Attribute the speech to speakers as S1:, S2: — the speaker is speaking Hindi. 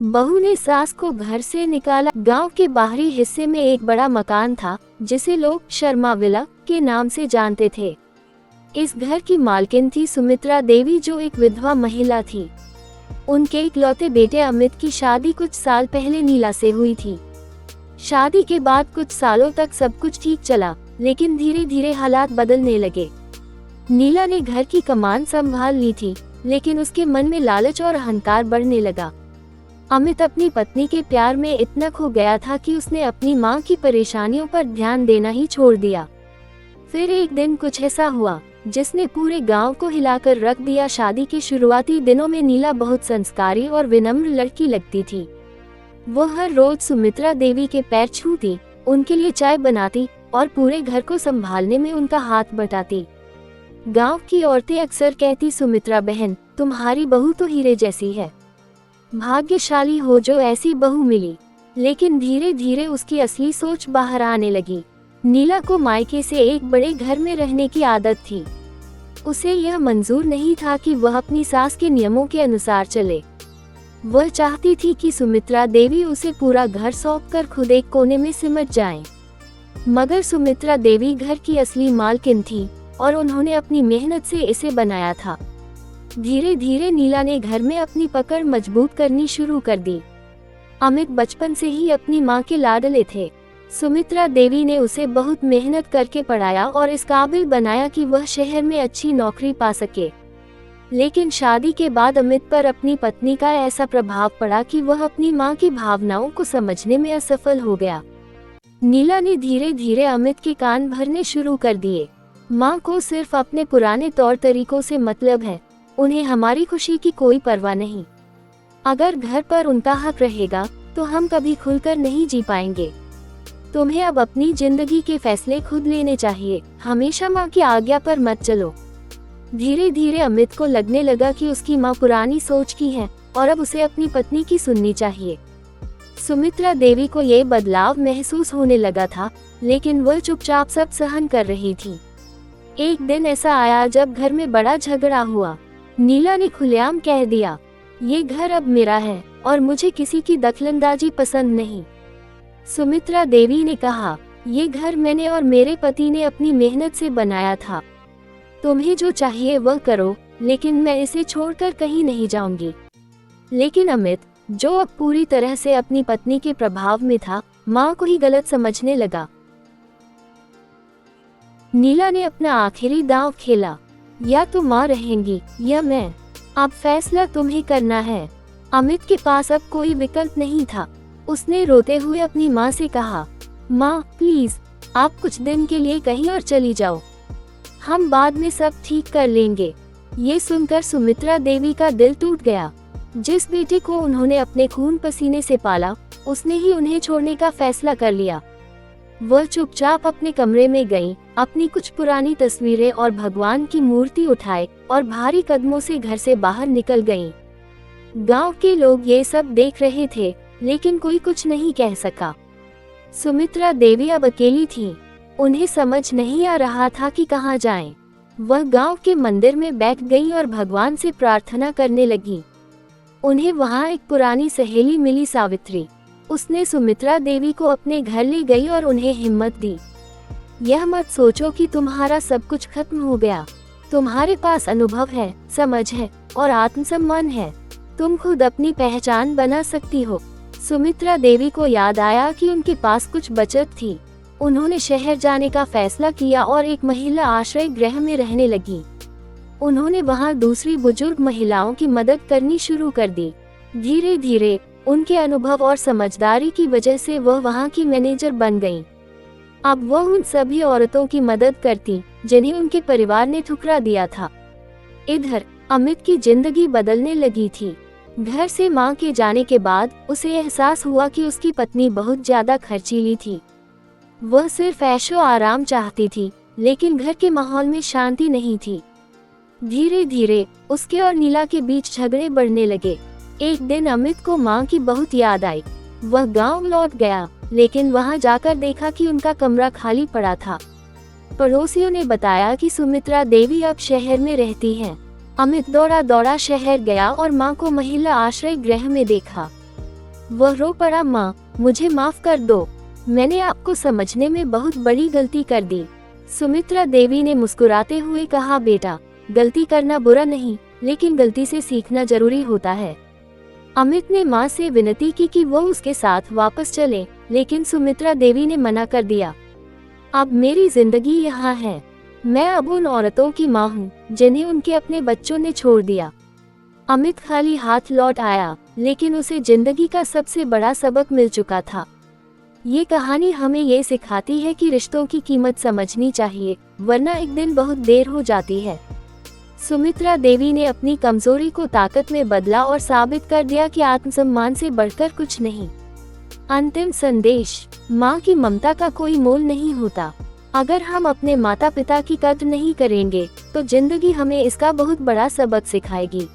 S1: बहू ने सास को घर से निकाला। गांव के बाहरी हिस्से में एक बड़ा मकान था जिसे लोग शर्मा विला के नाम से जानते थे। इस घर की मालकिन थी सुमित्रा देवी, जो एक विधवा महिला थी। उनके इकलौते बेटे अमित की शादी कुछ साल पहले नीला से हुई थी। शादी के बाद कुछ सालों तक सब कुछ ठीक चला, लेकिन धीरे धीरे हालात बदलने लगे। नीला ने घर की कमान संभाल ली थी, लेकिन उसके मन में लालच और अहंकार बढ़ने लगा। अमित अपनी पत्नी के प्यार में इतना खो गया था कि उसने अपनी मां की परेशानियों पर ध्यान देना ही छोड़ दिया। फिर एक दिन कुछ ऐसा हुआ जिसने पूरे गांव को हिलाकर रख दिया। शादी के शुरुआती दिनों में नीला बहुत संस्कारी और विनम्र लड़की लगती थी। वो हर रोज सुमित्रा देवी के पैर छूती, उनके लिए चाय बनाती और पूरे घर को संभालने में उनका हाथ बटाती। गांव की औरतें अक्सर कहती, सुमित्रा बहन, तुम्हारी बहू तो हीरे जैसी है, भाग्यशाली हो जो ऐसी बहू मिली। लेकिन धीरे धीरे उसकी असली सोच बाहर आने लगी। नीला को मायके से एक बड़े घर में रहने की आदत थी। उसे यह मंजूर नहीं था कि वह अपनी सास के नियमों के अनुसार चले। वह चाहती थी कि सुमित्रा देवी उसे पूरा घर सौंपकर खुद एक कोने में सिमट जाए। मगर सुमित्रा देवी घर की असली मालकिन थी और उन्होंने अपनी मेहनत से इसे बनाया था। धीरे धीरे नीला ने घर में अपनी पकड़ मजबूत करनी शुरू कर दी। अमित बचपन से ही अपनी मां के लाडले थे। सुमित्रा देवी ने उसे बहुत मेहनत करके पढ़ाया और इस काबिल बनाया कि वह शहर में अच्छी नौकरी पा सके। लेकिन शादी के बाद अमित पर अपनी पत्नी का ऐसा प्रभाव पड़ा कि वह अपनी मां की भावनाओं को समझने में असफल हो गया। नीला ने धीरे धीरे अमित के कान भरने शुरू कर दिए। मां को सिर्फ अपने पुराने तौर तरीकों से मतलब है, उन्हें हमारी खुशी की कोई परवाह नहीं। अगर घर पर उनका हक रहेगा तो हम कभी खुलकर नहीं जी पाएंगे। तुम्हें अब अपनी जिंदगी के फैसले खुद लेने चाहिए, हमेशा मां की आज्ञा पर मत चलो। धीरे धीरे अमित को लगने लगा कि उसकी मां पुरानी सोच की है और अब उसे अपनी पत्नी की सुननी चाहिए। सुमित्रा देवी को ये बदलाव महसूस होने लगा था, लेकिन वह चुपचाप सब सहन कर रही थी। एक दिन ऐसा आया जब घर में बड़ा झगड़ा हुआ। नीला ने खुलेआम कह दिया, ये घर अब मेरा है और मुझे किसी की दखलंदाजी पसंद नहीं। सुमित्रा देवी ने कहा, ये घर मैंने और मेरे पति ने अपनी मेहनत से बनाया था। तुम्हें जो चाहिए वह करो, लेकिन मैं इसे छोड़कर कहीं नहीं जाऊंगी। लेकिन अमित, जो अब पूरी तरह से अपनी पत्नी के प्रभाव में था, मां को ही गलत समझने लगा। नीला ने अपना आखिरी दांव खेला, या तो मां रहेंगी या मैं। अब फैसला तुम्हें करना है। अमित के पास अब कोई विकल्प नहीं था। उसने रोते हुए अपनी मां से कहा, मां प्लीज, आप कुछ दिन के लिए कहीं और चली जाओ, हम बाद में सब ठीक कर लेंगे। ये सुनकर सुमित्रा देवी का दिल टूट गया। जिस बेटे को उन्होंने अपने खून पसीने से पाला, उसने ही उन्हें छोड़ने का फैसला कर लिया। वह चुपचाप अपने कमरे में गई, अपनी कुछ पुरानी तस्वीरें और भगवान की मूर्ति उठाए और भारी कदमों से घर से बाहर निकल गईं। गांव के लोग ये सब देख रहे थे, लेकिन कोई कुछ नहीं कह सका। सुमित्रा देवी अब अकेली थी। उन्हें समझ नहीं आ रहा था कि कहाँ जाएं। वह गांव के मंदिर में बैठ गई और भगवान से प्रार्थना करने लगी। उन्हें वहां एक पुरानी सहेली मिली, सावित्री। उसने सुमित्रा देवी को अपने घर ले गई और उन्हें हिम्मत दी। यह मत सोचो कि तुम्हारा सब कुछ खत्म हो गया। तुम्हारे पास अनुभव है, समझ है और आत्मसम्मान है। तुम खुद अपनी पहचान बना सकती हो। सुमित्रा देवी को याद आया कि उनके पास कुछ बचत थी। उन्होंने शहर जाने का फैसला किया और एक महिला आश्रय गृह में रहने लगी। उन्होंने वहां दूसरी बुजुर्ग महिलाओं की मदद करनी शुरू कर दी। धीरे धीरे उनके अनुभव और समझदारी की वजह से वह वहां की मैनेजर बन गईं। अब वह उन सभी औरतों की मदद करती जिन्हें उनके परिवार ने ठुकरा दिया था। इधर अमित की जिंदगी बदलने लगी थी। घर से मां के जाने के बाद उसे एहसास हुआ कि उसकी पत्नी बहुत ज्यादा खर्चीली थी। वह सिर्फ ऐशो आराम चाहती थी, लेकिन घर के माहौल में शांति नहीं थी। धीरे धीरे उसके और नीला के बीच झगड़े बढ़ने लगे। एक दिन अमित को मां की बहुत याद आई। वह गांव लौट गया, लेकिन वहां जाकर देखा कि उनका कमरा खाली पड़ा था। पड़ोसियों ने बताया कि सुमित्रा देवी अब शहर में रहती हैं। अमित दौड़ा दौड़ा शहर गया और मां को महिला आश्रय गृह में देखा। वह रो पड़ा, माँ मुझे माफ कर दो, मैंने आपको समझने में बहुत बड़ी गलती कर दी। सुमित्रा देवी ने मुस्कुराते हुए कहा, बेटा गलती करना बुरा नहीं, लेकिन गलती से सीखना जरूरी होता है। अमित ने माँ से विनती की कि वो उसके साथ वापस चले, लेकिन सुमित्रा देवी ने मना कर दिया। अब मेरी जिंदगी यहाँ है, मैं अब उन औरतों की माँ हूँ जिन्हें उनके अपने बच्चों ने छोड़ दिया। अमित खाली हाथ लौट आया, लेकिन उसे जिंदगी का सबसे बड़ा सबक मिल चुका था। ये कहानी हमें ये सिखाती है कि रिश्तों की कीमत समझनी चाहिए, वरना एक दिन बहुत देर हो जाती है। सुमित्रा देवी ने अपनी कमजोरी को ताकत में बदला और साबित कर दिया कि आत्मसम्मान से बढ़कर कुछ नहीं। अंतिम संदेश, माँ की ममता का कोई मोल नहीं होता। अगर हम अपने माता पिता की कद्र नहीं करेंगे, तो जिंदगी हमें इसका बहुत बड़ा सबक सिखाएगी।